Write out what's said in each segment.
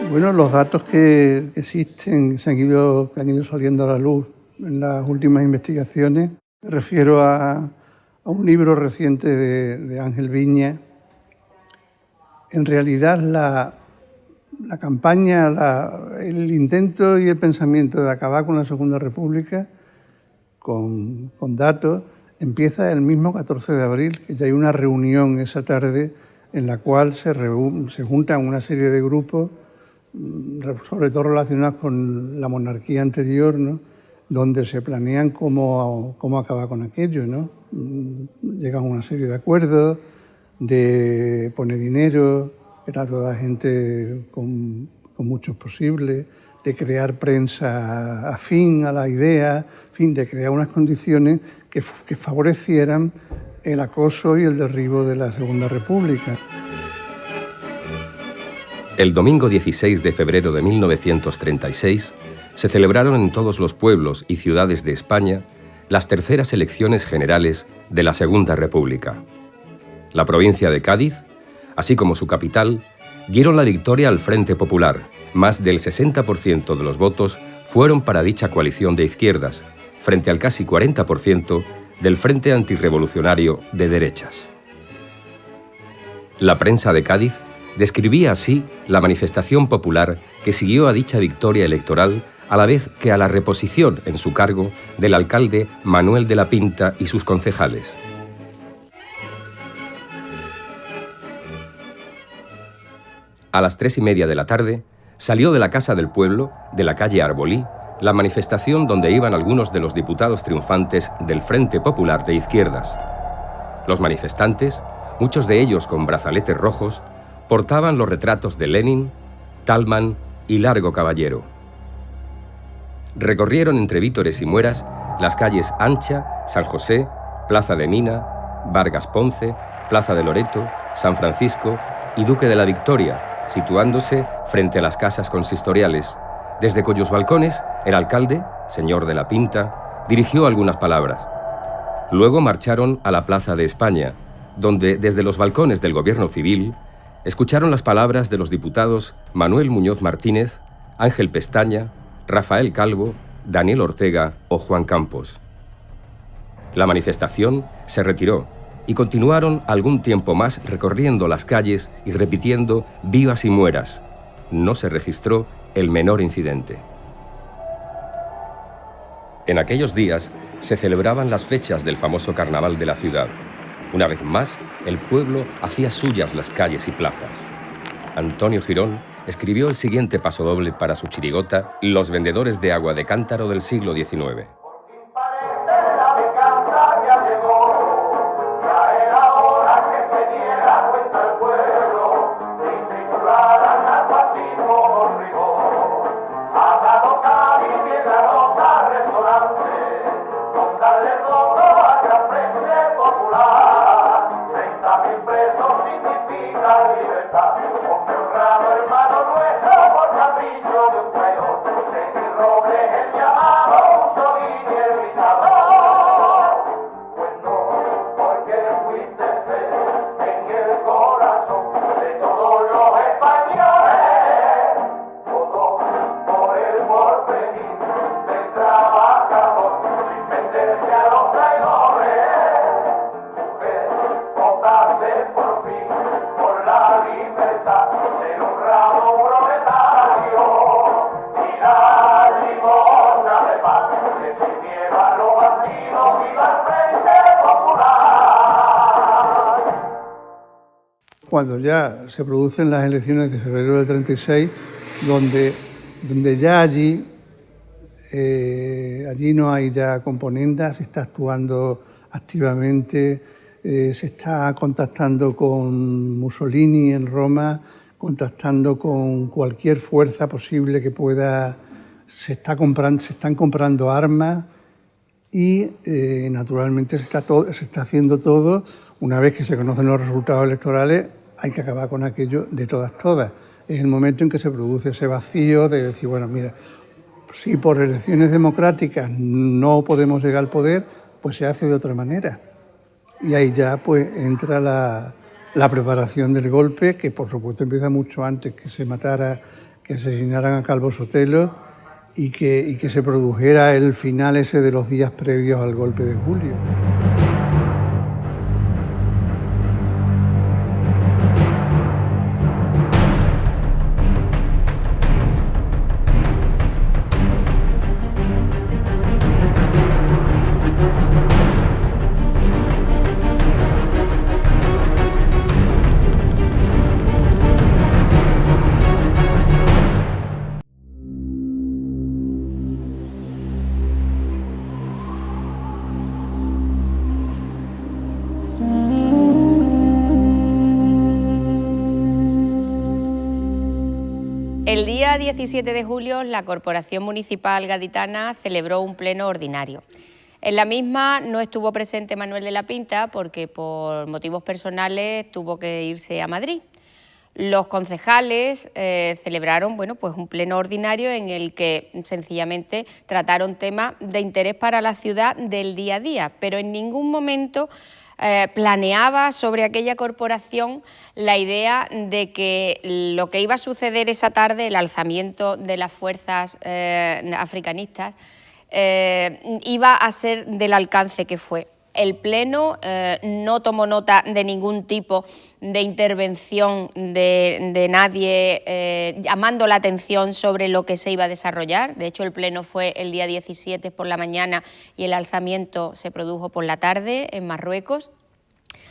Bueno, los datos que existen, que han ido saliendo a la luz en las últimas investigaciones, me refiero a un libro reciente de Ángel Viñas. En realidad, la campaña, el intento y el pensamiento de acabar con la Segunda República, con datos, empieza el mismo 14 de abril, que ya hay una reunión esa tarde en la cual se juntan una serie de grupos, sobre todo relacionados con la monarquía anterior, ¿no?, donde se planean cómo acabar con aquello, ¿no? Llegan a una serie de acuerdos, de poner dinero, era toda gente con muchos posibles, de crear prensa afín a la idea, en fin, de crear unas condiciones que favorecieran el acoso y el derribo de la Segunda República. El domingo 16 de febrero de 1936 se celebraron en todos los pueblos y ciudades de España las terceras elecciones generales de la Segunda República. La provincia de Cádiz, así como su capital, dieron la victoria al Frente Popular. Más del 60% de los votos fueron para dicha coalición de izquierdas, frente al casi 40% del Frente Antirrevolucionario de derechas. La prensa de Cádiz describía así la manifestación popular que siguió a dicha victoria electoral, a la vez que a la reposición en su cargo del alcalde Manuel de la Pinta y sus concejales. A las 3:30 de la tarde, salió de la Casa del Pueblo, de la calle Arbolí, la manifestación donde iban algunos de los diputados triunfantes del Frente Popular de Izquierdas. Los manifestantes, muchos de ellos con brazaletes rojos, portaban los retratos de Lenin, Thalmann y Largo Caballero. Recorrieron entre vítores y mueras las calles Ancha, San José, Plaza de Mina, Vargas Ponce, Plaza de Loreto, San Francisco y Duque de la Victoria, situándose frente a las casas consistoriales, desde cuyos balcones el alcalde, señor de la Pinta, dirigió algunas palabras. Luego marcharon a la Plaza de España, donde desde los balcones del Gobierno Civil escucharon las palabras de los diputados Manuel Muñoz Martínez, Ángel Pestaña, Rafael Calvo, Daniel Ortega o Juan Campos. La manifestación se retiró y continuaron algún tiempo más recorriendo las calles y repitiendo vivas y mueras. No se registró el menor incidente. En aquellos días se celebraban las fechas del famoso carnaval de la ciudad. Una vez más, el pueblo hacía suyas las calles y plazas. Antonio Girón escribió el siguiente pasodoble para su chirigota Los vendedores de agua de cántaro del siglo XIX. Cuando ya se producen las elecciones de febrero del 36, donde ya allí no hay ya componendas, se está actuando activamente, se está contactando con Mussolini en Roma, contactando con cualquier fuerza posible que pueda, se están comprando armas y naturalmente se está haciendo todo. Una vez que se conocen los resultados electorales, hay que acabar con aquello de todas. Es el momento en que se produce ese vacío de decir, bueno, mira, si por elecciones democráticas no podemos llegar al poder, pues se hace de otra manera. y ahí ya pues entra la preparación del golpe, que por supuesto empieza mucho antes que se matara, que asesinaran a Calvo Sotelo y que se produjera el final ese de los días previos al golpe de julio. El día 17 de julio, la Corporación Municipal Gaditana celebró un pleno ordinario. En la misma no estuvo presente Manuel de la Pinta porque por motivos personales tuvo que irse a Madrid. Los concejales celebraron pues un pleno ordinario en el que sencillamente trataron temas de interés para la ciudad del día a día, pero en ningún momento planeaba sobre aquella corporación la idea de que lo que iba a suceder esa tarde, el alzamiento de las fuerzas africanistas, iba a ser del alcance que fue. El Pleno no tomó nota de ningún tipo de intervención de nadie llamando la atención sobre lo que se iba a desarrollar. De hecho, el Pleno fue el día 17 por la mañana y el alzamiento se produjo por la tarde en Marruecos.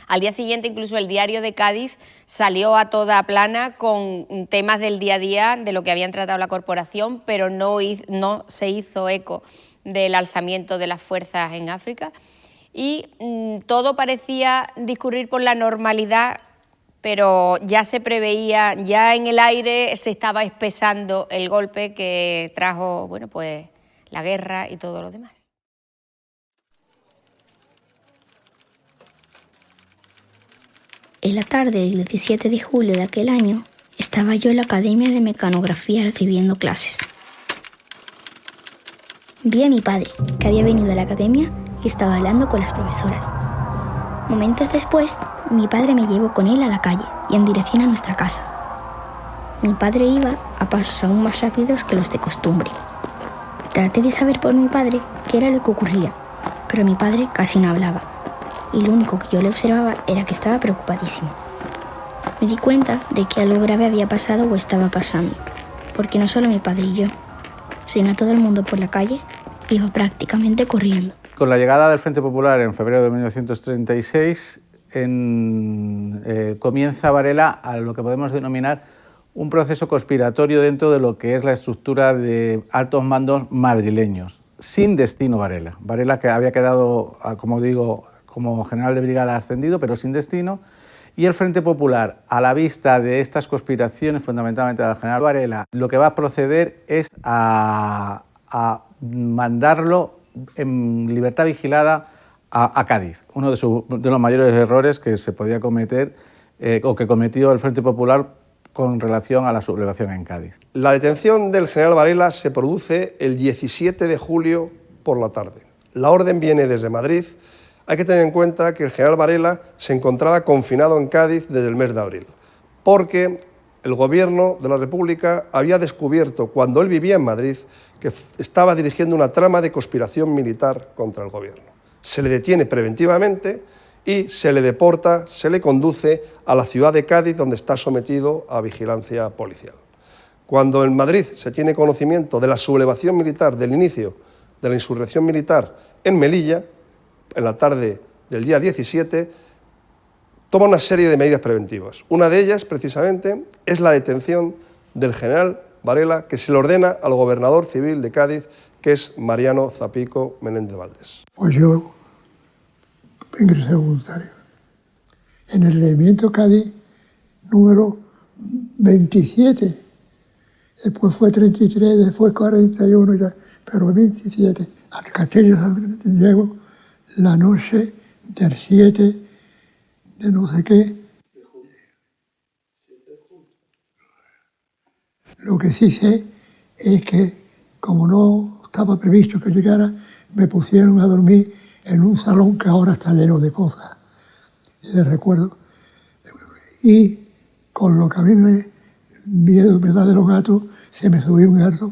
Al día siguiente, incluso el Diario de Cádiz salió a toda plana con temas del día a día de lo que habían tratado la corporación, pero no se hizo eco del alzamiento de las fuerzas en África. Y todo parecía discurrir por la normalidad, pero ya se preveía, ya en el aire se estaba espesando el golpe que trajo pues, la guerra y todo lo demás. En la tarde del 17 de julio de aquel año, estaba yo en la Academia de Mecanografía recibiendo clases. Vi a mi padre, que había venido a la academia y estaba hablando con las profesoras. Momentos después, mi padre me llevó con él a la calle y en dirección a nuestra casa. Mi padre iba a pasos aún más rápidos que los de costumbre. Traté de saber por mi padre qué era lo que ocurría, pero mi padre casi no hablaba. Y lo único que yo le observaba era que estaba preocupadísimo. Me di cuenta de que algo grave había pasado o estaba pasando, porque no solo mi padre y yo, sino todo el mundo por la calle iba prácticamente corriendo. Con la llegada del Frente Popular en febrero de 1936, comienza Varela a lo que podemos denominar un proceso conspiratorio dentro de lo que es la estructura de altos mandos madrileños, sin destino Varela. Varela que había quedado, como digo, como general de brigada ascendido, pero sin destino, y el Frente Popular, a la vista de estas conspiraciones, fundamentalmente del general Varela, lo que va a proceder es a mandarlo en libertad vigilada a Cádiz, uno de los mayores errores que se podía cometer o que cometió el Frente Popular con relación a la sublevación en Cádiz. La detención del general Varela se produce el 17 de julio por la tarde. La orden viene desde Madrid. Hay que tener en cuenta que el general Varela se encontraba confinado en Cádiz desde el mes de abril, porque el gobierno de la República había descubierto, cuando él vivía en Madrid, que estaba dirigiendo una trama de conspiración militar contra el gobierno. Se le detiene preventivamente y se le deporta, se le conduce a la ciudad de Cádiz, donde está sometido a vigilancia policial. Cuando en Madrid se tiene conocimiento de la sublevación militar, del inicio de la insurrección militar en Melilla, en la tarde del día 17, toma una serie de medidas preventivas. Una de ellas, precisamente, es la detención del general Varela, que se le ordena al gobernador civil de Cádiz, que es Mariano Zapico Menéndez Valdés. Pues yo ingresé voluntario en el regimiento Cádiz número 27. Después fue 33, después 41, ya, pero 27. Al Castillo de San Diego, la noche del 7 de no sé qué. Lo que sí sé es que, como no estaba previsto que llegara, me pusieron a dormir en un salón que ahora está lleno de cosas, de recuerdo. Y con lo que a mí miedo me da de los gatos, se me subió un gato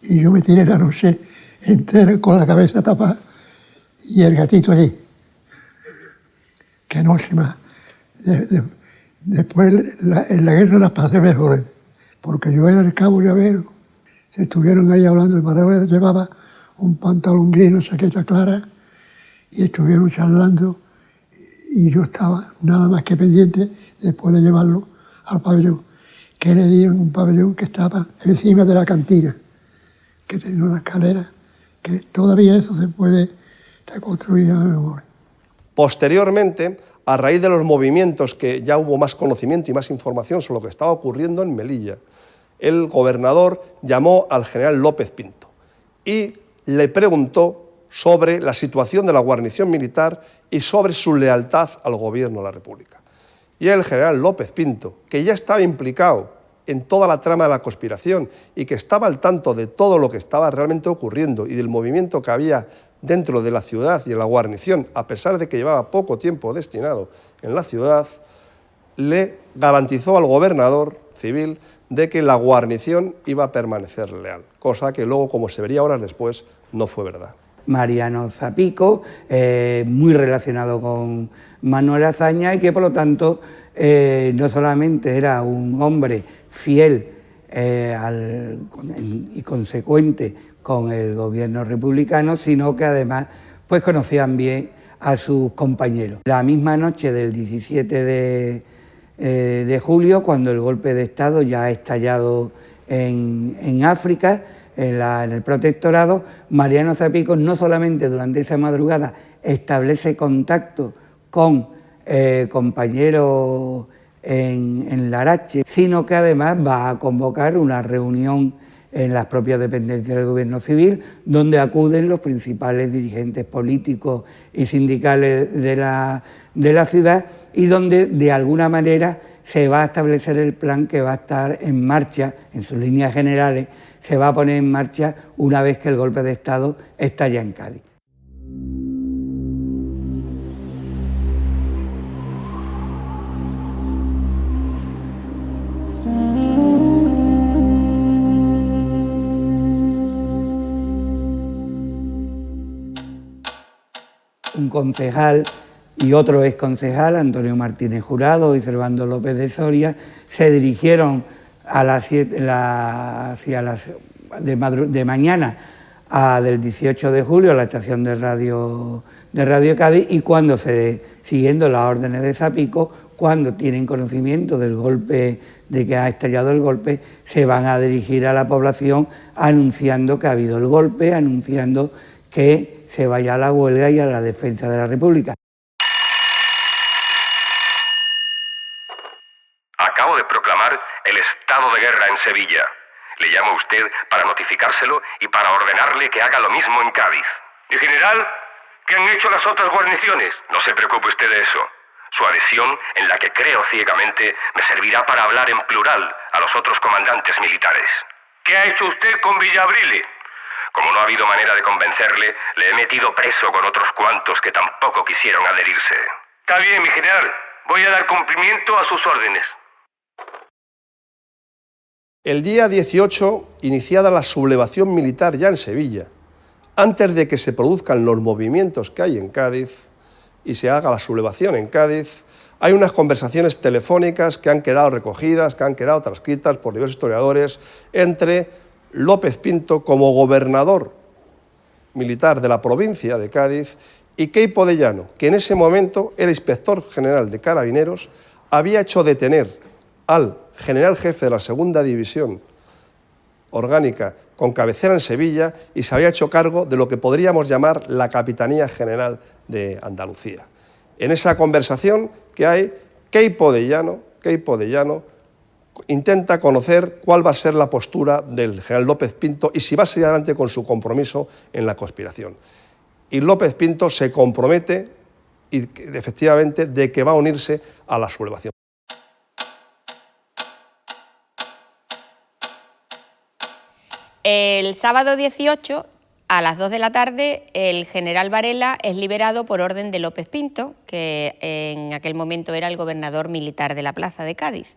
y yo me tiré la noche entera con la cabeza tapada y el gatito allí. Qué noche más. Después en la guerra las pasé mejor, porque yo era el cabo llavero. Se estuvieron ahí hablando, el Manuel llevaba un pantalón gris, una chaqueta clara, y estuvieron charlando, y yo estaba nada más que pendiente, después de llevarlo al pabellón, que le dieron un pabellón que estaba encima de la cantina, que tenía una escalera, que todavía eso se puede reconstruir en la memoria. Posteriormente, a raíz de los movimientos, que ya hubo más conocimiento y más información sobre lo que estaba ocurriendo en Melilla, el gobernador llamó al general López Pinto y le preguntó sobre la situación de la guarnición militar y sobre su lealtad al gobierno de la República. Y el general López Pinto, que ya estaba implicado en toda la trama de la conspiración y que estaba al tanto de todo lo que estaba realmente ocurriendo y del movimiento que había dentro de la ciudad y en la guarnición, a pesar de que llevaba poco tiempo destinado en la ciudad, le garantizó al gobernador civil de que la guarnición iba a permanecer leal, cosa que luego, como se vería horas después, no fue verdad. Mariano Zapico, muy relacionado con Manuel Azaña y que por lo tanto no solamente era un hombre fiel y consecuente con el gobierno republicano, sino que además pues conocían bien a sus compañeros. La misma noche del 17 de julio, cuando el golpe de Estado ya ha estallado en África, en el protectorado, Mariano Zapico no solamente durante esa madrugada establece contacto con compañeros en Larache, sino que además va a convocar una reunión en las propias dependencias del gobierno civil, donde acuden los principales dirigentes políticos y sindicales de la ciudad y donde de alguna manera se va a establecer el plan que va a estar en marcha, en sus líneas generales, se va a poner en marcha una vez que el golpe de Estado estalla en Cádiz. Un concejal y otro exconcejal, Antonio Martínez Jurado y Servando López de Soria, se dirigieron a las 7 de mañana del 18 de julio a la estación de Radio Cádiz y siguiendo las órdenes de Zapico, cuando tienen conocimiento del golpe, de que ha estallado el golpe, se van a dirigir a la población anunciando que ha habido el golpe, anunciando que se vaya a la huelga y a la defensa de la República. Acabo de proclamar el estado de guerra en Sevilla. Le llamo a usted para notificárselo y para ordenarle que haga lo mismo en Cádiz. ¿Y general? ¿Qué han hecho las otras guarniciones? No se preocupe usted de eso. Su adhesión, en la que creo ciegamente, me servirá para hablar en plural a los otros comandantes militares. ¿Qué ha hecho usted con Villabrile? Como no ha habido manera de convencerle, le he metido preso con otros cuantos que tampoco quisieron adherirse. Está bien, mi general. Voy a dar cumplimiento a sus órdenes. El día 18, iniciada la sublevación militar ya en Sevilla, antes de que se produzcan los movimientos que hay en Cádiz y se haga la sublevación en Cádiz, hay unas conversaciones telefónicas que han quedado recogidas, que han quedado transcritas por diversos historiadores, entre López Pinto como gobernador militar de la provincia de Cádiz y Queipo de Llano, que en ese momento era inspector general de Carabineros, había hecho detener al general jefe de la segunda división orgánica con cabecera en Sevilla y se había hecho cargo de lo que podríamos llamar la Capitanía General de Andalucía. En esa conversación que hay, Queipo de Llano intenta conocer cuál va a ser la postura del general López Pinto y si va a seguir adelante con su compromiso en la conspiración. Y López Pinto se compromete, y efectivamente, de que va a unirse a la sublevación. El sábado 18 A las 2 de la tarde, el general Varela es liberado por orden de López Pinto, que en aquel momento era el gobernador militar de la plaza de Cádiz.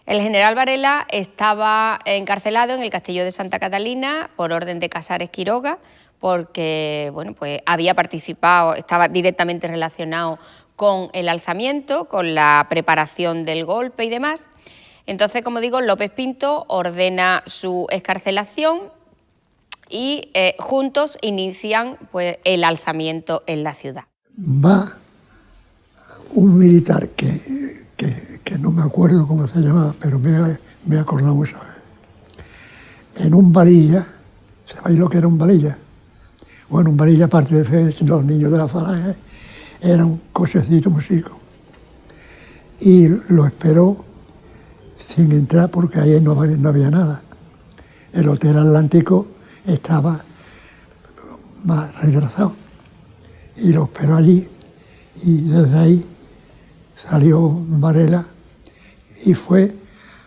El general Varela estaba encarcelado en el castillo de Santa Catalina por orden de Casares Quiroga, porque bueno, pues había participado, estaba directamente relacionado con el alzamiento, con la preparación del golpe y demás. Entonces, como digo, López Pinto ordena su excarcelación y juntos inician pues, el alzamiento en la ciudad. Va un militar que no me acuerdo cómo se llamaba, pero me he acordado mucho. En un valilla, ¿sabéis lo que era un valilla? Bueno, un valilla, aparte de ser los niños de la falange, era un cochecito muy chico. Y lo esperó sin entrar porque ahí no había nada. El Hotel Atlántico estaba más retrasado y lo esperó allí, y desde ahí salió Varela y fue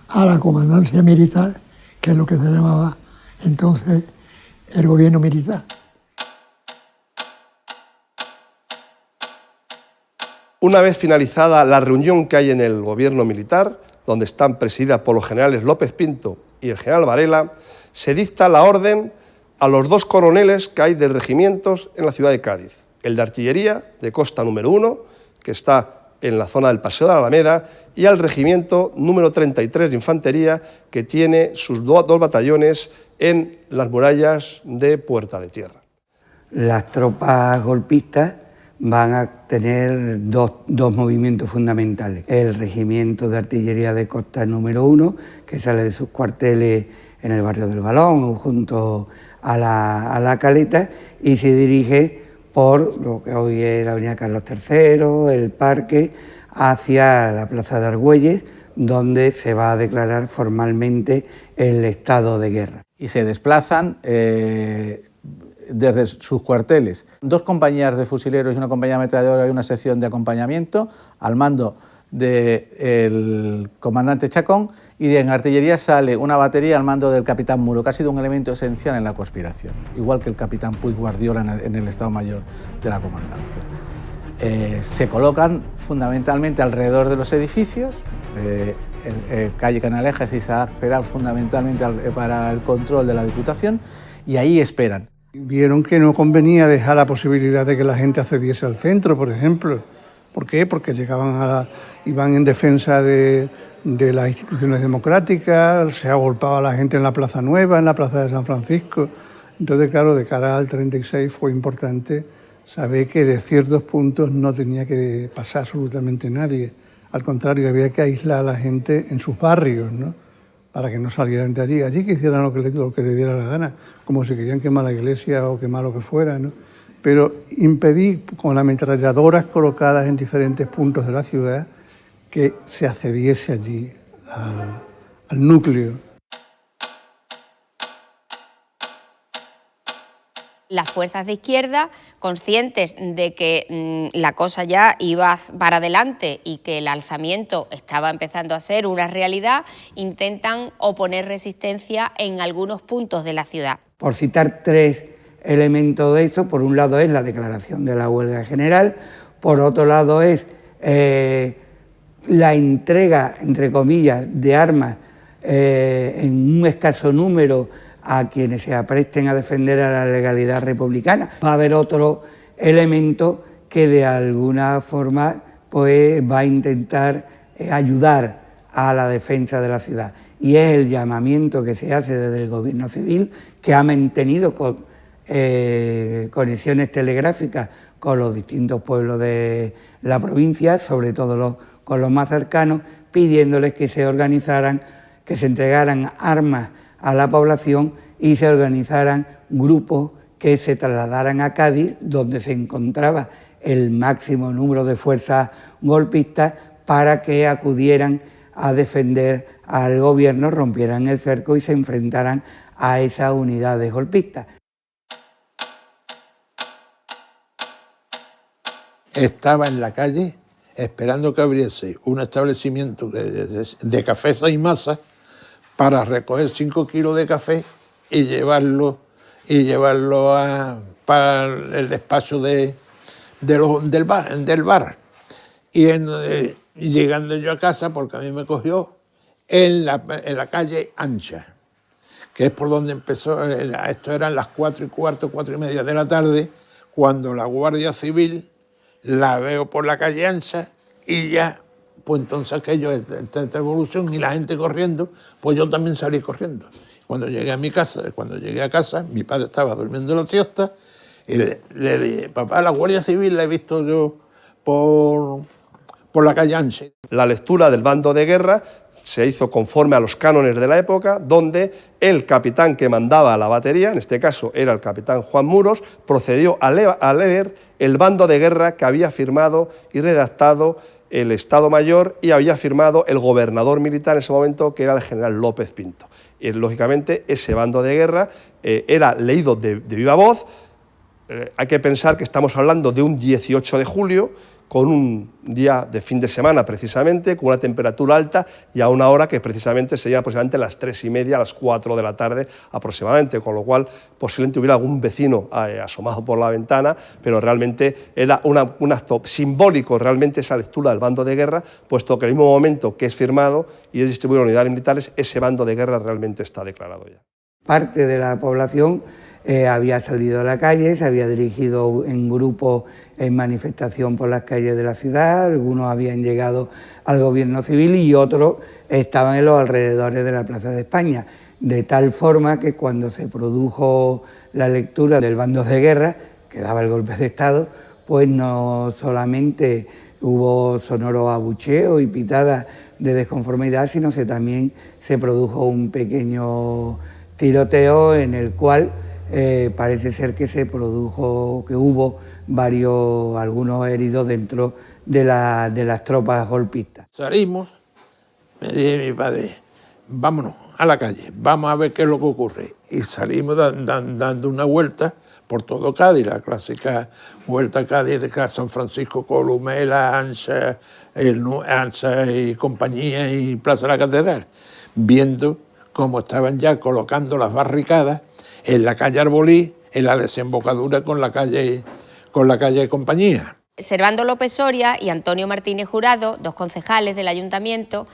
a la comandancia militar, que es lo que se llamaba entonces el gobierno militar. Una vez finalizada la reunión que hay en el gobierno militar, donde están presididas por los generales López Pinto y el general Varela, se dicta la orden a los 2 coroneles que hay de regimientos en la ciudad de Cádiz. El de artillería, de costa número 1, que está en la zona del Paseo de la Alameda, y al regimiento número 33 de infantería, que tiene sus 2 batallones en las murallas de Puerta de Tierra. Las tropas golpistas van a tener dos movimientos fundamentales. El regimiento de artillería de costa número 1, que sale de sus cuarteles en el barrio del Balón, junto a la Caleta, y se dirige por lo que hoy es la avenida Carlos III, el Parque, hacia la plaza de Argüelles, donde se va a declarar formalmente el estado de guerra. Y se desplazan desde sus cuarteles 2 compañías de fusileros y una compañía de ametralladora y una sección de acompañamiento al mando del comandante Chacón, y en artillería sale una batería al mando del capitán Muro, que ha sido un elemento esencial en la conspiración, igual que el capitán Puig Guardiola en el Estado Mayor de la Comandancia. Se colocan fundamentalmente alrededor de los edificios, calle Canalejas y Isaac Peral fundamentalmente para el control de la Diputación, y ahí esperan. Vieron que no convenía dejar la posibilidad de que la gente accediese al centro, por ejemplo. ¿Por qué? Porque iban en defensa de las instituciones democráticas, se agolpaba a la gente en la Plaza Nueva, en la Plaza de San Francisco. Entonces, claro, de cara al 36 fue importante saber que de ciertos puntos no tenía que pasar absolutamente nadie. Al contrario, había que aislar a la gente en sus barrios, ¿no?, para que no salieran de allí. Allí que hicieran lo que le diera la gana, como si querían quemar la iglesia o quemar lo que fuera, ¿no? Pero impedir con ametralladoras colocadas en diferentes puntos de la ciudad que se accediese allí al núcleo. Las fuerzas de izquierda, conscientes de que la cosa ya iba para adelante y que el alzamiento estaba empezando a ser una realidad, intentan oponer resistencia en algunos puntos de la ciudad. Por citar 3 elementos de esto, por un lado es la declaración de la huelga general, por otro lado es la entrega, entre comillas, de armas en un escaso número a quienes se apresten a defender a la legalidad republicana. Va a haber otro elemento que de alguna forma pues, va a intentar ayudar a la defensa de la ciudad, y es el llamamiento que se hace desde el gobierno civil, que ha mantenido conexiones telegráficas con los distintos pueblos de la provincia, sobre todo con los más cercanos, pidiéndoles que se organizaran, que se entregaran armas a la población y se organizaran grupos que se trasladaran a Cádiz, donde se encontraba el máximo número de fuerzas golpistas, para que acudieran a defender al gobierno, rompieran el cerco y se enfrentaran a esas unidades golpistas. Estaba en la calle esperando que abriese un establecimiento de cafés y masa para recoger 5 kilos de café y llevarlo y llevarlo para el despacho del bar. Y llegando yo a casa, porque a mí me cogió en la calle Ancha, que es por donde empezó. Esto eran las 4:15, 4:30 de la tarde, cuando la Guardia Civil la veo por la calle Ancha y ya, pues entonces aquello, esta evolución y la gente corriendo, pues yo también salí corriendo. Cuando llegué a casa, mi padre estaba durmiendo la siesta y le dije: papá, la Guardia Civil la he visto yo por la calle Ancha. La lectura del bando de guerra se hizo conforme a los cánones de la época, donde el capitán que mandaba a la batería, en este caso era el capitán Juan Muros, procedió a leer el bando de guerra que había firmado y redactado el Estado Mayor y había firmado el gobernador militar en ese momento, que era el general López Pinto. Y, lógicamente, ese bando de guerra era leído de viva voz. Hay que pensar que estamos hablando de un 18 de julio, con un día de fin de semana precisamente, con una temperatura alta y a una hora que precisamente sería aproximadamente las 3:30, las 4 de la tarde aproximadamente, con lo cual posiblemente hubiera algún vecino asomado por la ventana, pero realmente era un acto simbólico realmente esa lectura del bando de guerra, puesto que en el mismo momento que es firmado y es distribuido en unidades militares, ese bando de guerra realmente está declarado ya. Parte de la población había salido a la calle, se había dirigido en grupo en manifestación por las calles de la ciudad, algunos habían llegado al gobierno civil y otros estaban en los alrededores de la Plaza de España, de tal forma que cuando se produjo la lectura del bando de guerra, que daba el golpe de Estado, pues no solamente hubo sonoros abucheos y pitadas de desconformidad, sino que también se produjo un pequeño tiroteo en el cual parece ser que hubo algunos heridos dentro de las tropas golpistas. Salimos, me dice mi padre: vámonos a la calle, vamos a ver qué es lo que ocurre. Y salimos dando una vuelta por todo Cádiz, la clásica vuelta a Cádiz de San Francisco, Columela, Ancha y compañía y Plaza de la Catedral, viendo cómo estaban ya colocando las barricadas en la calle Arbolí, en la desembocadura con la calle Compañía. Servando López Soria y Antonio Martínez Jurado, dos concejales del ayuntamiento,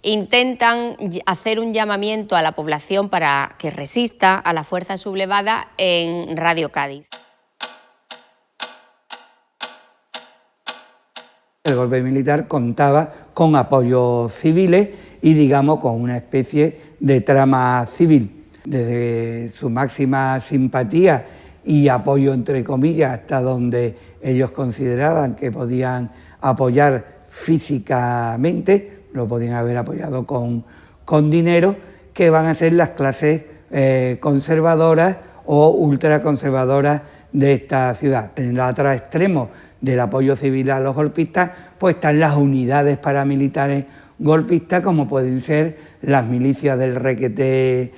intentan hacer un llamamiento a la población para que resista a la fuerza sublevada en Radio Cádiz. El golpe militar contaba con apoyos civiles y, digamos, con una especie de trama civil. Desde su máxima simpatía y apoyo, entre comillas, hasta donde ellos consideraban que podían apoyar físicamente, lo podían haber apoyado con dinero, que van a ser las clases conservadoras o ultraconservadoras de esta ciudad. En el otro extremo del apoyo civil a los golpistas, pues están las unidades paramilitares golpistas, como pueden ser las milicias del requete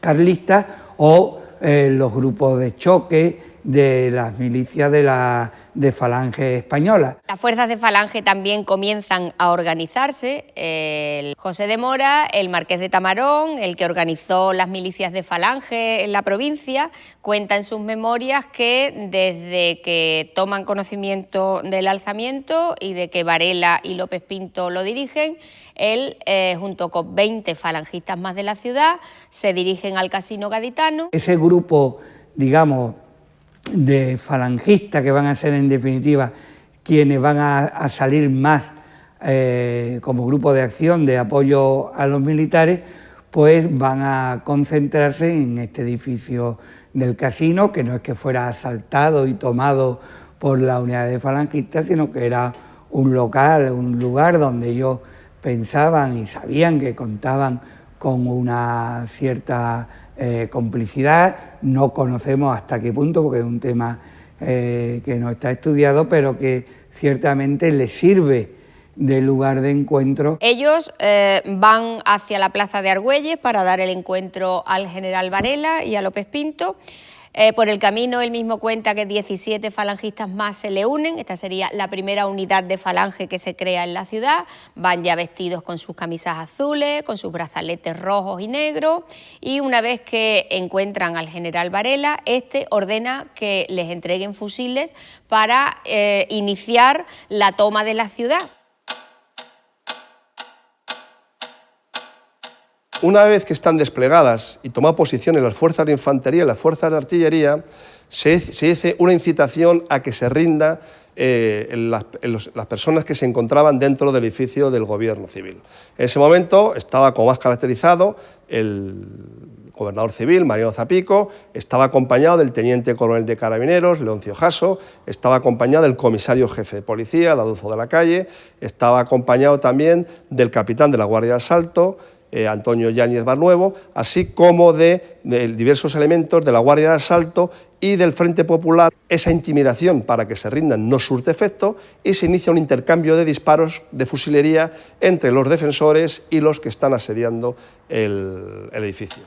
carlistas o los grupos de choque de las milicias de Falange española. Las fuerzas de Falange también comienzan a organizarse. El José de Mora, el marqués de Tamarón, el que organizó las milicias de Falange en la provincia, cuenta en sus memorias que desde que toman conocimiento del alzamiento y de que Varela y López Pinto lo dirigen, él, junto con 20 falangistas más de la ciudad, se dirigen al casino gaditano. Ese grupo, digamos, de falangistas que van a ser, en definitiva, quienes van a salir más como grupo de acción de apoyo a los militares, pues van a concentrarse en este edificio del casino, que no es que fuera asaltado y tomado por la unidad de falangistas, sino que era un local, un lugar donde ellos pensaban y sabían que contaban con una cierta complicidad. No conocemos hasta qué punto, porque es un tema que no está estudiado, pero que ciertamente les sirve de lugar de encuentro. Ellos van hacia la plaza de Argüelles para dar el encuentro al general Varela y a López Pinto. Por el camino él mismo cuenta que 17 falangistas más se le unen. Esta sería la primera unidad de falange que se crea en la ciudad. Van ya vestidos con sus camisas azules, con sus brazaletes rojos y negros, y una vez que encuentran al general Varela, este ordena que les entreguen fusiles para iniciar la toma de la ciudad. Una vez que están desplegadas y toma posiciones las fuerzas de infantería y las fuerzas de artillería, se dice una incitación a que se rinda las personas que se encontraban dentro del edificio del Gobierno Civil. En ese momento estaba como más caracterizado el gobernador civil, Mariano Zapico, estaba acompañado del teniente coronel de Carabineros, Leoncio Jasso, estaba acompañado del comisario jefe de policía, Adolfo de la Calle, estaba acompañado también del capitán de la Guardia de Asalto, Antonio Yáñez Barnuevo, así como de diversos elementos de la Guardia de Asalto y del Frente Popular. Esa intimidación para que se rindan no surte efecto y se inicia un intercambio de disparos de fusilería entre los defensores y los que están asediando el edificio.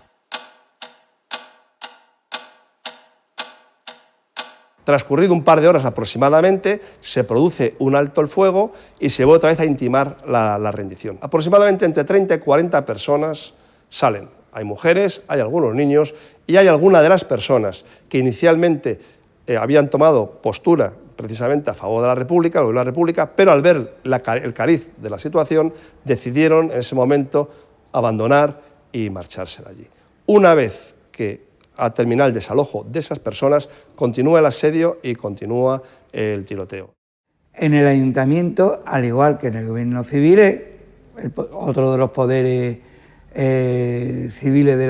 Transcurrido un par de horas aproximadamente, se produce un alto el fuego y se vuelve otra vez a intimar la rendición. Aproximadamente entre 30 y 40 personas salen. Hay mujeres, hay algunos niños y hay algunas de las personas que inicialmente habían tomado postura precisamente a favor de la República, de la República, pero al ver el cariz de la situación decidieron en ese momento abandonar y marcharse de allí. Una vez que al terminar el desalojo de esas personas, continúa el asedio y continúa el tiroteo. En el ayuntamiento, al igual que en el gobierno civil, otro de los poderes civiles de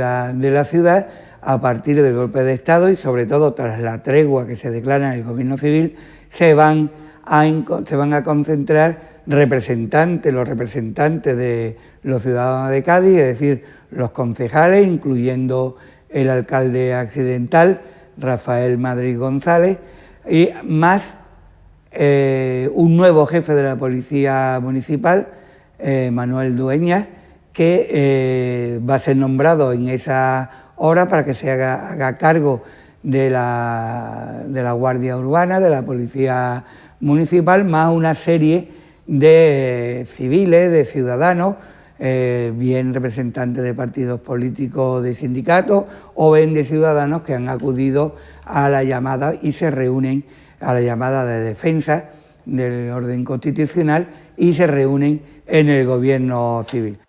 la ciudad, a partir del golpe de Estado y sobre todo tras la tregua que se declara en el gobierno civil, se van a concentrar los representantes de los ciudadanos de Cádiz, es decir, los concejales, incluyendo el alcalde accidental, Rafael Madrid González, y más un nuevo jefe de la Policía Municipal, Manuel Dueñas, que va a ser nombrado en esa hora para que se haga cargo de la Guardia Urbana, de la Policía Municipal, más una serie de civiles, de ciudadanos, bien representantes de partidos políticos, de sindicatos o bien de ciudadanos que han acudido a la llamada y se reúnen a la llamada de defensa del orden constitucional y se reúnen en el gobierno civil.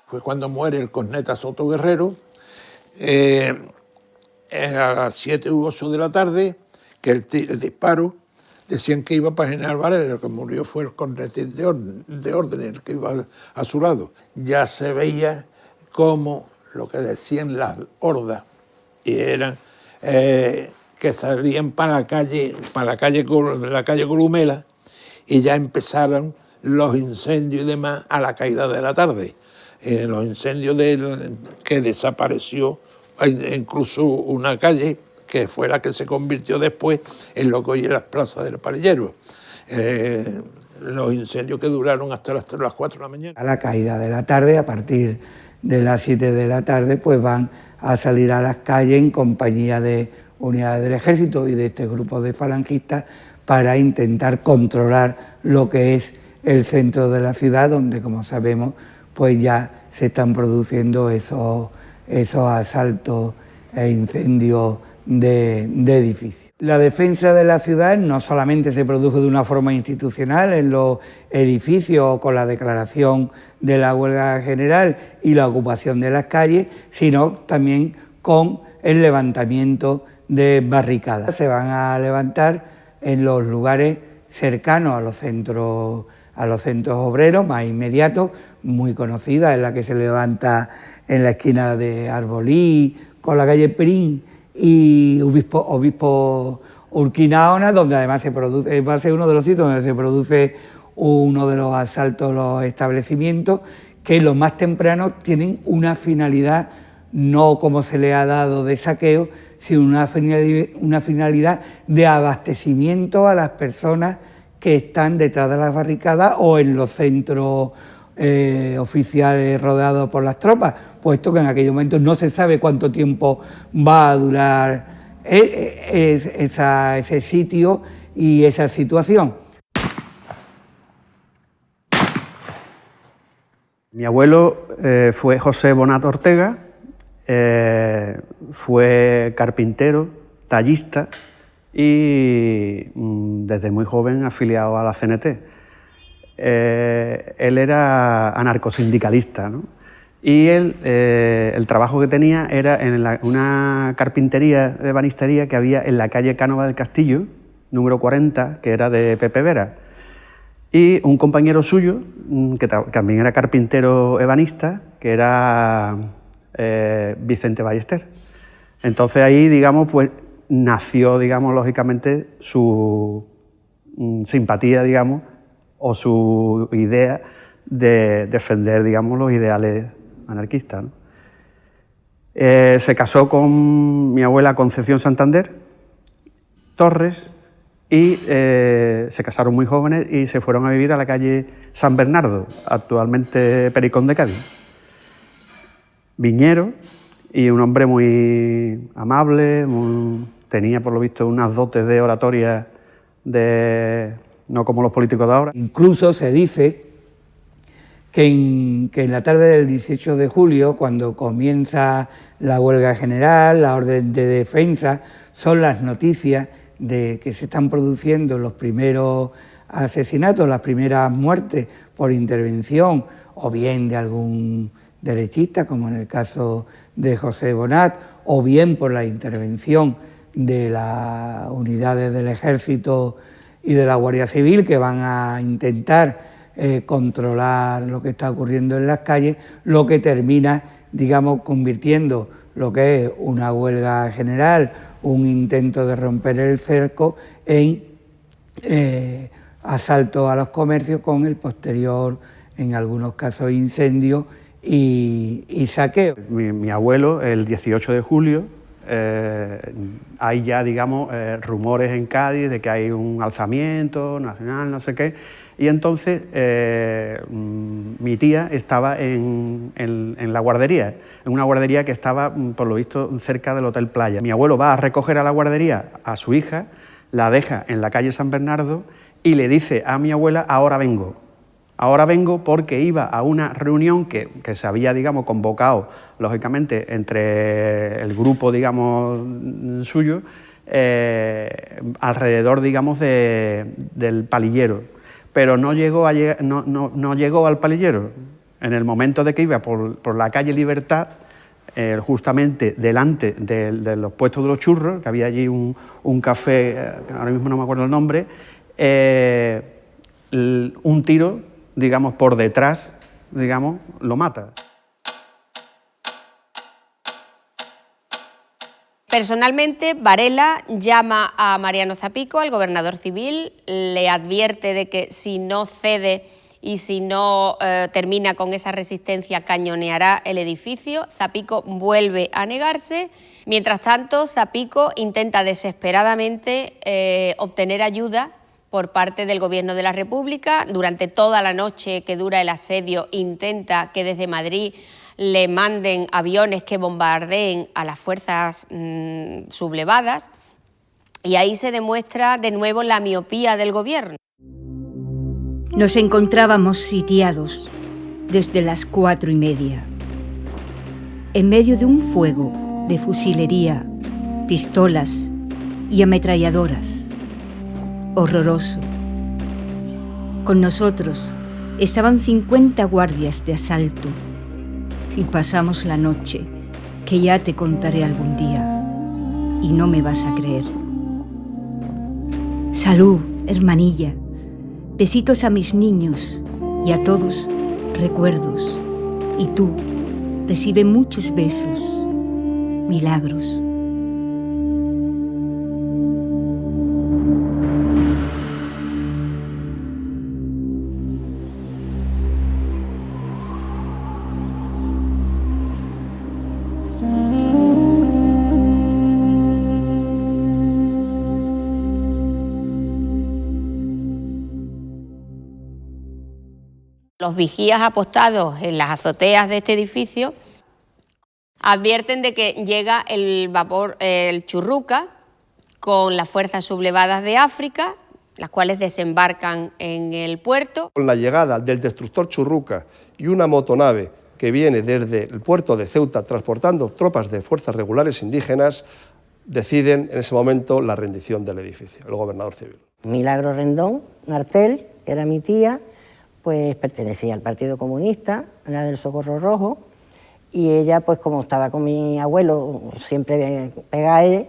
Fue cuando muere el corneta Soto Guerrero, a las 7 u 8 de la tarde, que el disparo. Decían que iba para General Varela, lo que murió fue el cornetín de orden, el que iba a su lado. Ya se veía como lo que decían las hordas, y eran que salían para la calle Columela, y ya empezaron los incendios y demás a la caída de la tarde. Los incendios que desapareció incluso una calle, que fue la que se convirtió después en lo que hoy es las plazas del Palillero. Los incendios que duraron hasta las 4 de la mañana. A la caída de la tarde, a partir de las 7 de la tarde, pues van a salir a las calles en compañía de unidades del Ejército y de este grupo de falangistas para intentar controlar lo que es el centro de la ciudad, donde, como sabemos, pues ya se están produciendo esos asaltos e incendios de edificios. La defensa de la ciudad no solamente se produjo de una forma institucional en los edificios con la declaración de la huelga general y la ocupación de las calles, sino también con el levantamiento de barricadas. Se van a levantar en los lugares cercanos a los centros obreros más inmediatos, muy conocida, en la que se levanta en la esquina de Arbolí, con la calle Perín y Obispo Urquinaona, donde además va a ser uno de los sitios donde se produce uno de los asaltos a los establecimientos, que los más tempranos tienen una finalidad, no como se le ha dado de saqueo, sino una finalidad de abastecimiento a las personas que están detrás de las barricadas o en los centros oficiales rodeados por las tropas, puesto que en aquel momento no se sabe cuánto tiempo va a durar ese sitio y esa situación. Mi abuelo fue José Bonat Ortega, fue carpintero, tallista y desde muy joven afiliado a la CNT. Él era anarcosindicalista, ¿no? Y él, el trabajo que tenía era en una carpintería de ebanistería que había en la calle Cánova del Castillo, número 40, que era de Pepe Vera. Y un compañero suyo, que también era carpintero ebanista, que era Vicente Ballester. Entonces ahí, digamos, pues nació, digamos, lógicamente su simpatía, digamos, o su idea de defender, digamos, los ideales anarquistas, ¿no? Se casó con mi abuela Concepción Santander Torres y se casaron muy jóvenes y se fueron a vivir a la calle San Bernardo, actualmente Pericón de Cádiz. Viñero y un hombre muy amable, tenía por lo visto unas dotes de oratoria no como los políticos de ahora. Incluso se dice que en la tarde del 18 de julio, cuando comienza la huelga general, la orden de defensa, son las noticias de que se están produciendo los primeros asesinatos, las primeras muertes por intervención, o bien de algún derechista, como en el caso de José Bonat, o bien por la intervención de las unidades del Ejército y de la Guardia Civil, que van a intentar controlar lo que está ocurriendo en las calles, lo que termina, digamos, convirtiendo lo que es una huelga general, un intento de romper el cerco, en asalto a los comercios con el posterior, en algunos casos, incendio y saqueo. Mi abuelo, el 18 de julio, hay ya, digamos, rumores en Cádiz de que hay un alzamiento nacional, no sé qué, y entonces mi tía estaba en la guardería, en una guardería que estaba, por lo visto, cerca del Hotel Playa. Mi abuelo va a recoger a la guardería a su hija, la deja en la calle San Bernardo y le dice a mi abuela: ahora vengo. Ahora vengo, porque iba a una reunión que se había, digamos, convocado, lógicamente, entre el grupo, digamos, suyo, alrededor, digamos, del palillero. Pero no llegó al palillero. En el momento de que iba por la calle Libertad, justamente delante de los puestos de los churros, que había allí un café, ahora mismo no me acuerdo el nombre, un tiro, digamos, por detrás, digamos, lo mata. Personalmente, Varela llama a Mariano Zapico, al gobernador civil, le advierte de que si no cede y si no termina con esa resistencia, cañoneará el edificio. Zapico vuelve a negarse. Mientras tanto, Zapico intenta desesperadamente obtener ayuda por parte del Gobierno de la República. Durante toda la noche que dura el asedio, intenta que desde Madrid le manden aviones que bombardeen a las fuerzas sublevadas, y ahí se demuestra de nuevo la miopía del Gobierno. Nos encontrábamos sitiados desde las 4:30, en medio de un fuego de fusilería, pistolas y ametralladoras. Horroroso. Con nosotros estaban 50 guardias de asalto y pasamos la noche, que ya te contaré algún día y no me vas a creer. Salud, hermanilla. Besitos a mis niños y a todos recuerdos. Y tú, recibe muchos besos, milagros. Los vigías apostados en las azoteas de este edificio advierten de que llega el vapor, el Churruca, con las fuerzas sublevadas de África, las cuales desembarcan en el puerto. Con la llegada del destructor Churruca y una motonave que viene desde el puerto de Ceuta transportando tropas de fuerzas regulares indígenas, deciden en ese momento la rendición del edificio, el gobernador civil. Milagro Rendón Martel, que era mi tía, pues pertenecía al Partido Comunista, era del Socorro Rojo, y ella, pues como estaba con mi abuelo, siempre pegada a él,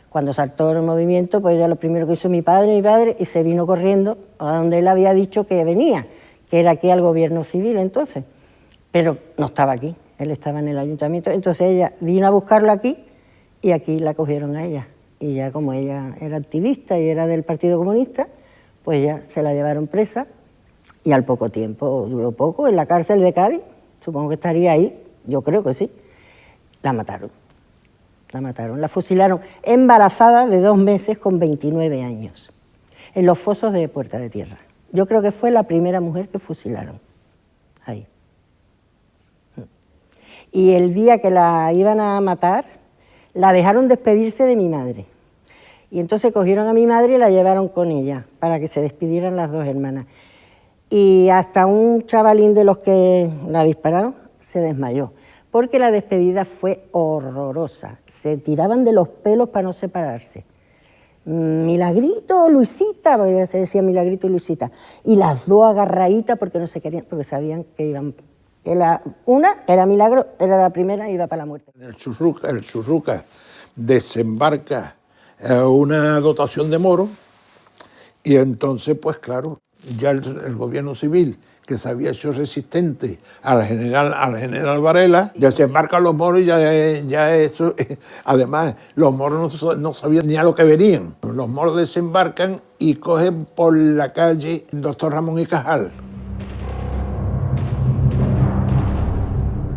cuando saltó el movimiento, pues ella lo primero que hizo mi padre, y se vino corriendo a donde él había dicho que venía, que era aquí al gobierno civil entonces, pero no estaba aquí, él estaba en el ayuntamiento, entonces ella vino a buscarlo aquí, y aquí la cogieron a ella, y ya como ella era activista y era del Partido Comunista, pues ya se la llevaron presa, y al poco tiempo, duró poco, en la cárcel de Cádiz, supongo que estaría ahí, yo creo que sí, la mataron, la fusilaron, embarazada de 2 meses con 29 años, en los fosos de Puerta de Tierra. Yo creo que fue la primera mujer que fusilaron, ahí. Y el día que la iban a matar, la dejaron despedirse de mi madre. Y entonces cogieron a mi madre y la llevaron con ella, para que se despidieran las 2 hermanas. Y hasta un chavalín de los que la dispararon se desmayó, porque la despedida fue horrorosa. Se tiraban de los pelos para no separarse. Milagrito, Luisita, porque se decía Milagrito y Luisita. Y las 2 agarraditas porque no se querían, porque sabían que iban... Una, que era Milagro, era la primera, iba para la muerte. El Churruca desembarca una dotación de moros y entonces, pues claro, ya el gobierno civil, que se había hecho resistente al general Varela, ya se embarcan los moros y ya eso... Además, los moros no sabían ni a lo que venían. Los moros desembarcan y cogen por la calle Doctor Ramón y Cajal.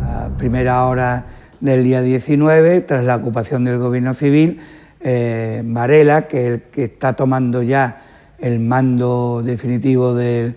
A primera hora del día 19, tras la ocupación del gobierno civil, Varela, que es el que está tomando ya el mando definitivo del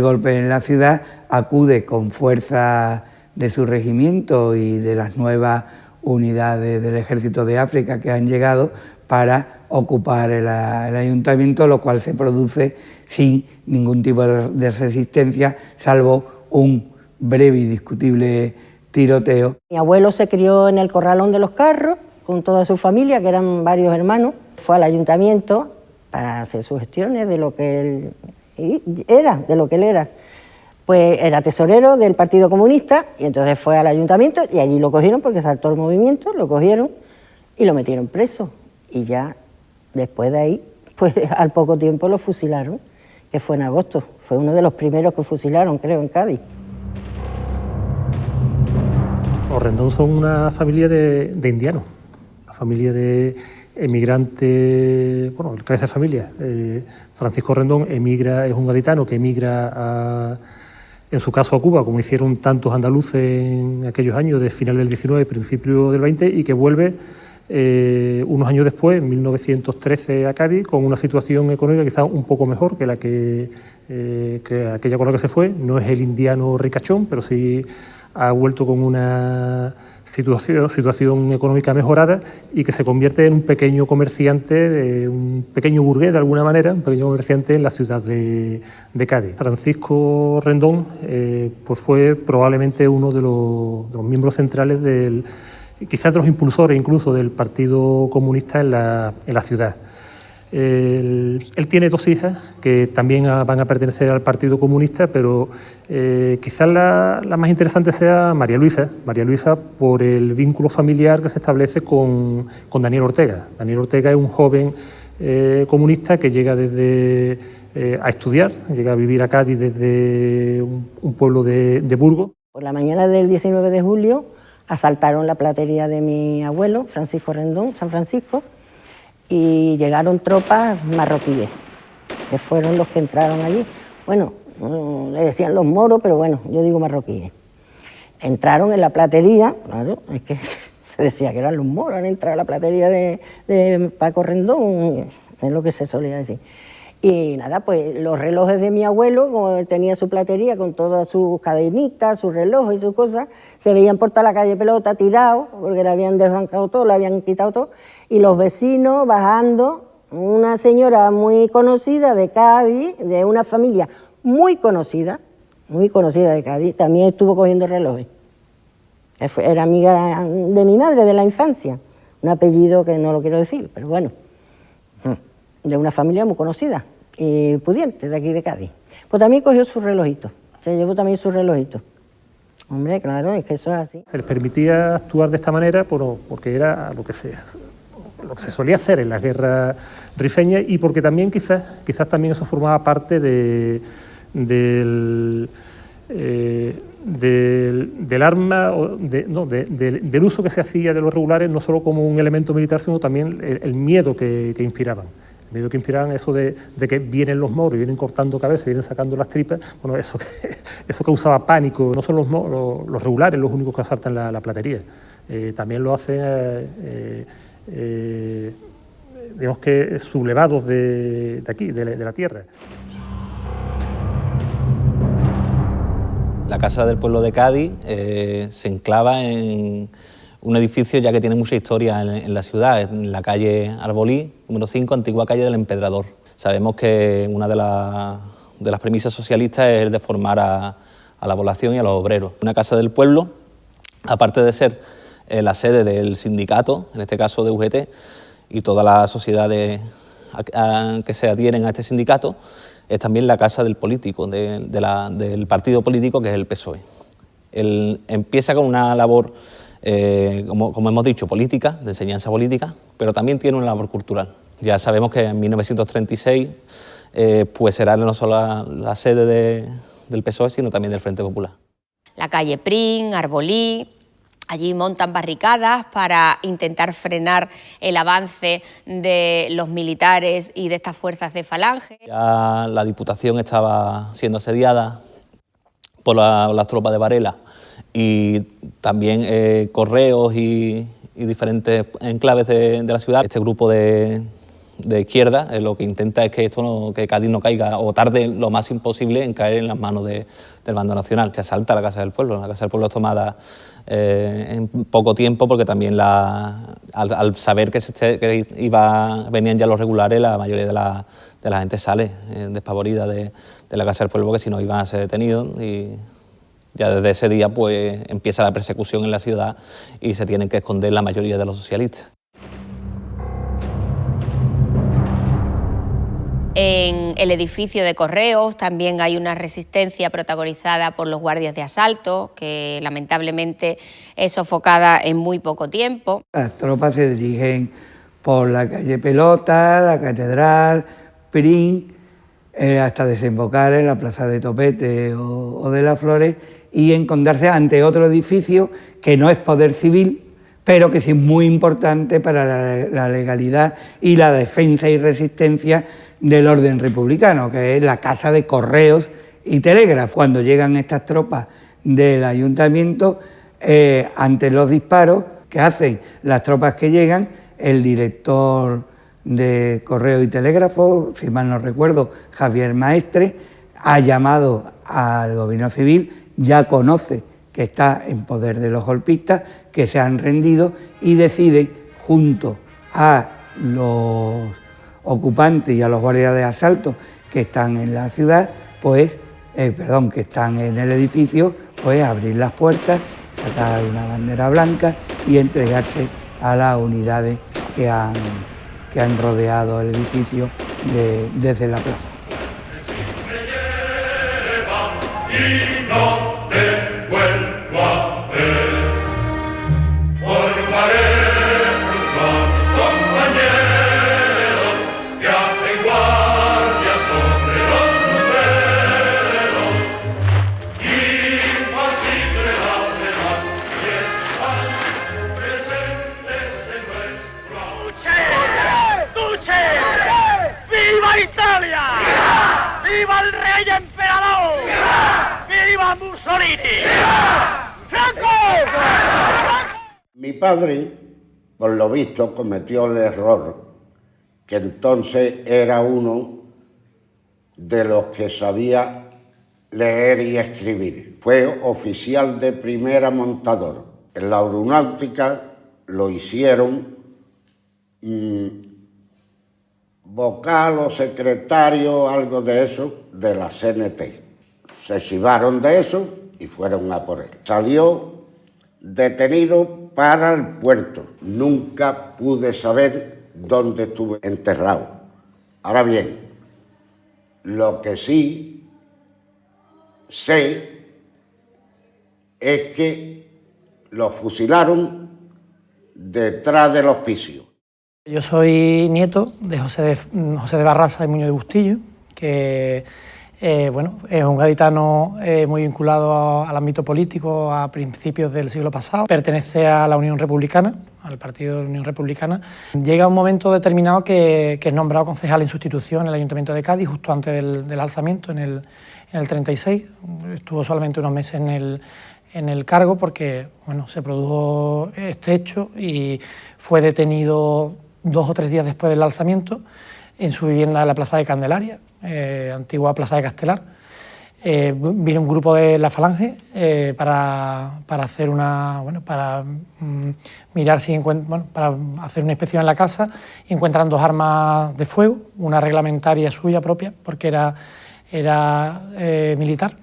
golpe en la ciudad, acude con fuerza de su regimiento y de las nuevas unidades del Ejército de África que han llegado para ocupar el ayuntamiento, lo cual se produce sin ningún tipo de resistencia, salvo un breve y discutible tiroteo. Mi abuelo se crió en el Corralón de los Carros, con toda su familia, que eran varios hermanos. Fue al ayuntamiento para hacer sus gestiones de lo que él era. Pues era tesorero del Partido Comunista y entonces fue al ayuntamiento y allí lo cogieron porque saltó el movimiento, lo cogieron y lo metieron preso. Y ya después de ahí, pues al poco tiempo lo fusilaron, que fue en agosto. Fue uno de los primeros que fusilaron, creo, en Cádiz. Los Rendón son una familia de indianos, una familia de emigrantes, bueno, el cabeza de familia. Francisco Rendón emigra, es un gaditano que emigra en su caso a Cuba, como hicieron tantos andaluces en aquellos años de final del 19, principio del 20, y que vuelve unos años después, en 1913, a Cádiz, con una situación económica quizás un poco mejor que la que aquella con la que se fue. No es el indiano ricachón, pero sí ha vuelto con una situación económica mejorada y que se convierte en un pequeño comerciante, un pequeño burgués de alguna manera, un pequeño comerciante en la ciudad de Cádiz. Francisco Rendón pues fue probablemente uno de los miembros centrales quizás de los impulsores incluso del Partido Comunista en la ciudad. Él tiene 2 hijas que también van a pertenecer al Partido Comunista, pero quizás la más interesante sea María Luisa por el vínculo familiar que se establece con Daniel Ortega. Daniel Ortega es un joven comunista que llega a estudiar, llega a vivir a Cádiz desde un pueblo de Burgos. Por la mañana del 19 de julio asaltaron la platería de mi abuelo, Francisco Rendón, San Francisco, y llegaron tropas marroquíes, que fueron los que entraron allí. Bueno, le decían los moros, pero bueno, yo digo marroquíes. Entraron en la platería, claro, es que se decía que eran los moros, han entrado a la platería de Paco Rendón, es lo que se solía decir. Y nada, pues los relojes de mi abuelo, como él tenía su platería con todas sus cadenitas, sus relojes y sus cosas, se veían por toda la calle Pelota tirados, porque le habían desbancado todo, le habían quitado todo, y los vecinos bajando, una señora muy conocida de Cádiz, de una familia muy conocida de Cádiz, también estuvo cogiendo relojes. Era amiga de mi madre de la infancia, un apellido que no lo quiero decir, pero bueno, de una familia muy conocida y pudiente de aquí de Cádiz. Pues también cogió sus relojitos, se llevó también sus relojitos. Hombre, claro, es que eso es así. Se les permitía actuar de esta manera porque era lo que se solía hacer en las guerras rifeñas y porque también quizás también eso formaba parte del arma, del uso que se hacía de los regulares, no solo como un elemento militar, sino también el miedo que inspiraban. El miedo que inspiraban eso de que vienen los moros, vienen cortando cabezas, vienen sacando las tripas, bueno, eso causaba pánico. No son los regulares los únicos que asaltan la platería, también lo hacen, digamos que sublevados de aquí, de la tierra. La Casa del Pueblo de Cádiz se enclava en un edificio ya que tiene mucha historia en la ciudad, en la calle Arbolí, número 5, antigua calle del Empedrador. Sabemos que una de las premisas socialistas es el de formar a la población y a los obreros. Una Casa del Pueblo, aparte de ser la sede del sindicato, en este caso de UGT, y todas las sociedades que se adhieren a este sindicato, es también la casa del político, del partido político que es el PSOE. Él empieza con una labor, como hemos dicho, política, de enseñanza política, pero también tiene una labor cultural. Ya sabemos que en 1936 pues será no solo la sede del PSOE, sino también del Frente Popular. La calle Prim, Arbolí. Allí montan barricadas para intentar frenar el avance de los militares y de estas fuerzas de Falange. Ya la Diputación estaba siendo asediada por las tropas de Varela y también Correos y diferentes enclaves de la ciudad. Este grupo de izquierda lo que intenta es que que Cádiz no caiga o tarde lo más imposible en caer en las manos del bando nacional. Se asalta la Casa del Pueblo. La Casa del Pueblo es tomada en poco tiempo porque también al saber que venían ya los regulares, la mayoría de la gente sale despavorida de la Casa del Pueblo porque si no iban a ser detenidos y ya desde ese día pues empieza la persecución en la ciudad y se tienen que esconder la mayoría de los socialistas. En el edificio de Correos también hay una resistencia protagonizada por los guardias de asalto, que lamentablemente es sofocada en muy poco tiempo. Las tropas se dirigen por la calle Pelota, la Catedral, Prim, hasta desembocar en la Plaza de Topete o de las Flores y encontrarse ante otro edificio que no es poder civil, pero que sí es muy importante para la legalidad y la defensa y resistencia del orden republicano, que es la Casa de Correos y Telégrafo. Cuando llegan estas tropas del ayuntamiento, ante los disparos que hacen las tropas que llegan, el director de Correo y Telégrafo, si mal no recuerdo, Javier Maestre, ha llamado al gobierno civil, ya conoce que está en poder de los golpistas, que se han rendido y decide, junto a los ocupantes y a los guardias de asalto que están en la ciudad, que están en el edificio, pues abrir las puertas, sacar una bandera blanca y entregarse a las unidades que han rodeado el edificio desde la plaza. ¡Viva Italia! ¡Viva el rey emperador! ¡Viva Mussolini! ¡Franco! Mi padre, por lo visto, cometió el error, que entonces era uno de los que sabía leer y escribir. Fue oficial de primera montador. En la aeronáutica lo hicieron vocal o secretario, algo de eso, de la CNT. Se chivaron de eso y fueron a por él. Salió detenido para el puerto. Nunca pude saber dónde estuvo enterrado. Ahora bien, lo que sí sé es que lo fusilaron detrás del hospicio. Yo soy nieto de José de Barraza y Muñoz de Bustillo, que bueno, es un gaditano muy vinculado al ámbito político a principios del siglo pasado. Pertenece a la Unión Republicana, al Partido de la Unión Republicana. Llega un momento determinado que es nombrado concejal en sustitución en el Ayuntamiento de Cádiz, justo antes del alzamiento, en el 36. Estuvo solamente unos meses en el cargo porque bueno, se produjo este hecho y fue detenido 2 o 3 días después del alzamiento en su vivienda en la Plaza de Candelaria, antigua Plaza de Castelar. Vino un grupo de la Falange para hacer mirar si para hacer una inspección en la casa y encuentran 2 armas de fuego, una reglamentaria suya propia porque era militar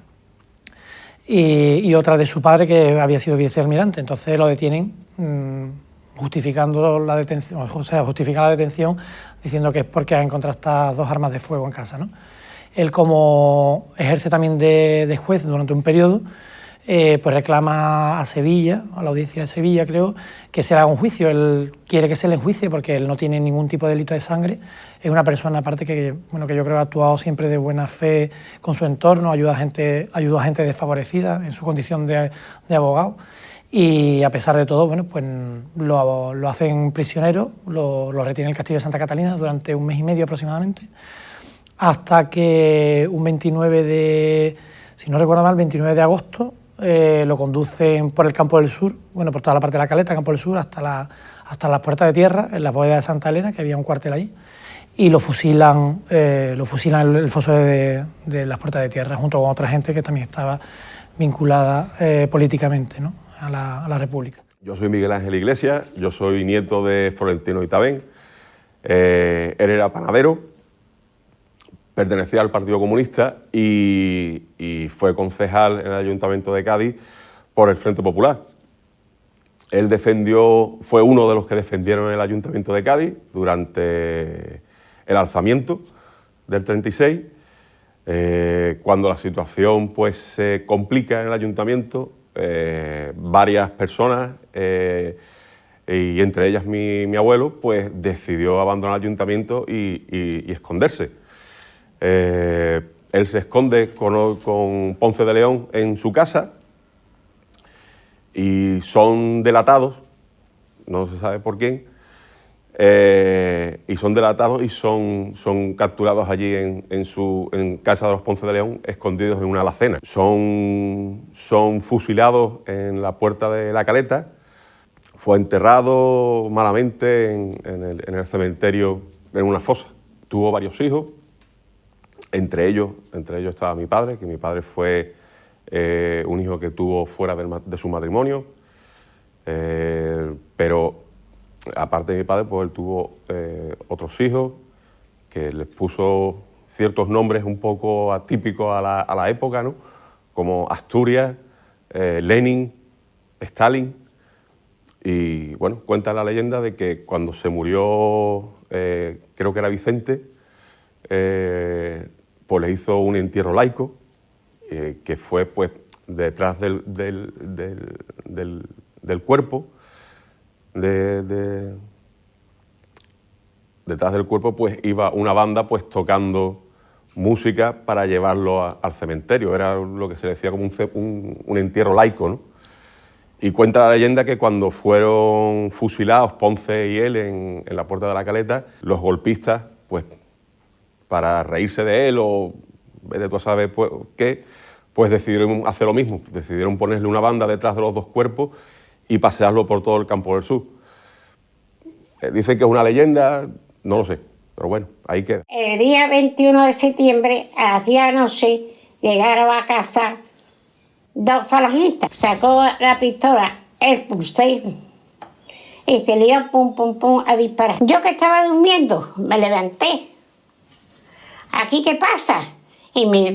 y otra de su padre que había sido vicealmirante. Entonces lo detienen justificando la detención, o sea, justifica la detención diciendo que es porque ha encontrado estas 2 armas de fuego en casa, ¿no? Él, como ejerce también de juez durante un periodo, pues reclama a Sevilla, a la audiencia de Sevilla, creo, que se le haga un juicio. Él quiere que se le enjuicie porque él no tiene ningún tipo de delito de sangre. Es una persona, aparte, que yo creo que ha actuado siempre de buena fe con su entorno, ayuda a gente desfavorecida en su condición de abogado. Y a pesar de todo, bueno, pues lo hacen prisionero, lo retienen en el castillo de Santa Catalina durante 1 mes y medio aproximadamente, hasta que un 29 de agosto, lo conducen por el Campo del Sur, bueno, por toda la parte de la Caleta, Campo del Sur, hasta las Puertas de Tierra, en la bóveda de Santa Elena, que había un cuartel allí, y lo fusilan en el foso de las Puertas de Tierra, junto con otra gente que también estaba vinculada políticamente, ¿no?, a la República. Yo soy Miguel Ángel Iglesias, yo soy nieto de Florentino Itabén. Él era panadero, pertenecía al Partido Comunista y fue concejal en el Ayuntamiento de Cádiz por el Frente Popular. Él fue uno de los que defendieron el Ayuntamiento de Cádiz durante el alzamiento del 36. Cuando la situación pues, se complica en el Ayuntamiento, varias personas, y entre ellas mi abuelo, pues decidió abandonar el Ayuntamiento y esconderse. Él se esconde con Ponce de León en su casa y son delatados, no se sabe por quién, y son delatados y son capturados allí en casa de los Ponce de León, escondidos en una alacena. Son fusilados en la Puerta de la Caleta. Fue enterrado malamente en el cementerio, en una fosa. Tuvo varios hijos. Entre ellos estaba mi padre, que mi padre fue un hijo que tuvo fuera de su matrimonio, pero aparte de mi padre, pues él tuvo otros hijos que les puso ciertos nombres un poco atípicos a la época, ¿no?, como Asturias, Lenin, Stalin. Y bueno, cuenta la leyenda de que cuando se murió, creo que era Vicente, pues le hizo un entierro laico, que fue pues detrás del cuerpo, detrás del cuerpo pues iba una banda pues tocando música para llevarlo al cementerio. Era lo que se decía como un entierro laico, ¿no? Y cuenta la leyenda que cuando fueron fusilados Ponce y él en la Puerta de la Caleta, los golpistas, pues para reírse de él o vete tú a saber pues, qué, pues decidieron hacer lo mismo. Decidieron ponerle una banda detrás de los 2 cuerpos y pasearlo por todo el Campo del Sur. Dicen que es una leyenda, no lo sé. Pero bueno, ahí queda. El día 21 de septiembre, a las 10 de la noche, llegaron a casa 2 falangistas. Sacó la pistola, el pulsero, y se lió pum, pum, pum a disparar. Yo que estaba durmiendo, me levanté. ¿Aquí qué pasa? Y me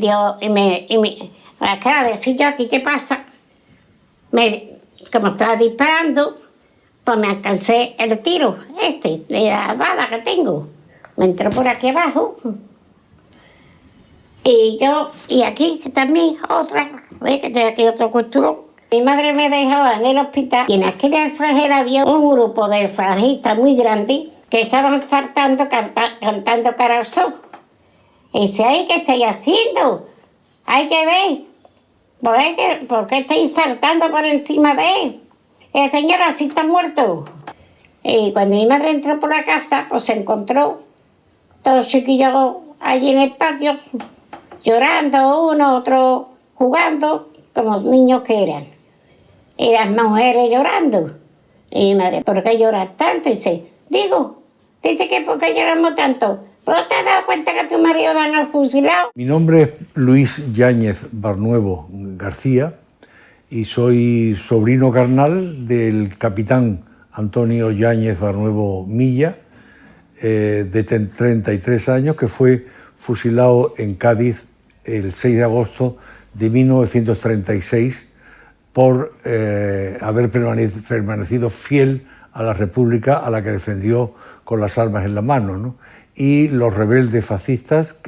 acaba de decir yo, ¿aquí qué pasa? Como estaba disparando, pues me alcancé el tiro, de la bala que tengo. Me entró por aquí abajo. Y aquí también otra, ¿ves que tengo aquí otro costurón? Mi madre me dejó en el hospital y en aquel extranjera había un grupo de falangistas muy grande que estaban saltando, cantando Cara al Sol. Y dice, ay, ¿qué estáis haciendo? Hay que ver. ¿Por qué estáis saltando por encima de él? El señor así está muerto. Y cuando mi madre entró por la casa, pues se encontró todos los chiquillos allí en el patio, llorando, uno, otro jugando, como niños que eran. Y las mujeres llorando. Y mi madre, ¿por qué lloras tanto? Y dice, dice que ¿por qué lloramos tanto? ¿Pero te has dado cuenta que a tu marido dan al fusilado? Mi nombre es Luis Yáñez Barnuevo García y soy sobrino carnal del capitán Antonio Yáñez Barnuevo Milla, de 33 años, que fue fusilado en Cádiz el 6 de agosto de 1936 por haber permanecido fiel a la República a la que defendió con las armas en la mano, ¿no? Y los rebeldes fascistas,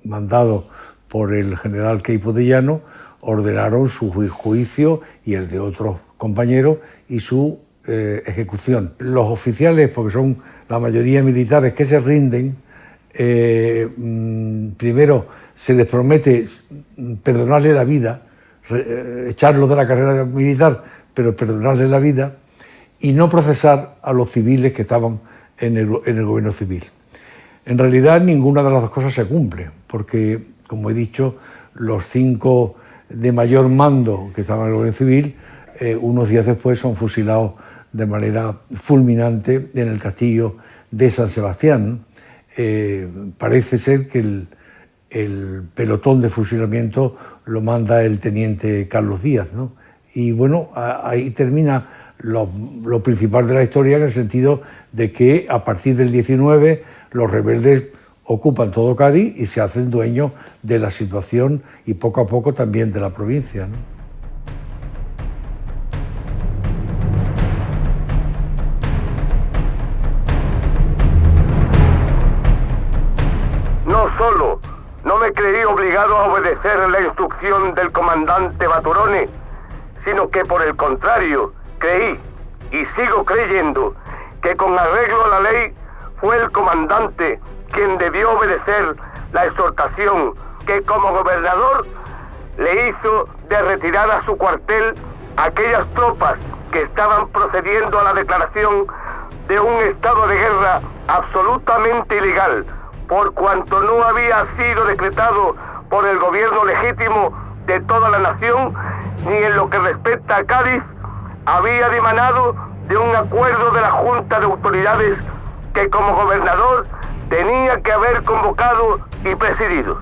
mandados por el general Queipo de Llano, ordenaron su juicio y el de otros compañeros y su ejecución. Los oficiales, porque son la mayoría militares que se rinden, primero se les promete perdonarle la vida, echarlos de la carrera militar, pero perdonarle la vida y no procesar a los civiles que estaban en el gobierno civil. En realidad ninguna de las dos cosas se cumple, porque, como he dicho, los 5 de mayor mando que estaban en el gobierno civil, unos días después son fusilados de manera fulminante en el castillo de San Sebastián. Parece ser que el pelotón de fusilamiento lo manda el teniente Carlos Díaz, ¿no? Y bueno, ahí termina lo principal de la historia, en el sentido de que a partir del 19 los rebeldes ocupan todo Cádiz y se hacen dueños de la situación y poco a poco también de la provincia, ¿no? No solo no me creí obligado a obedecer la instrucción del comandante Baturone, sino que por el contrario, creí y sigo creyendo que con arreglo a la ley fue el comandante quien debió obedecer la exhortación que como gobernador le hizo de retirar a su cuartel aquellas tropas que estaban procediendo a la declaración de un estado de guerra absolutamente ilegal, por cuanto no había sido decretado por el gobierno legítimo de toda la nación, ni en lo que respecta a Cádiz, había dimanado de un acuerdo de la Junta de Autoridades que como gobernador tenía que haber convocado y presidido.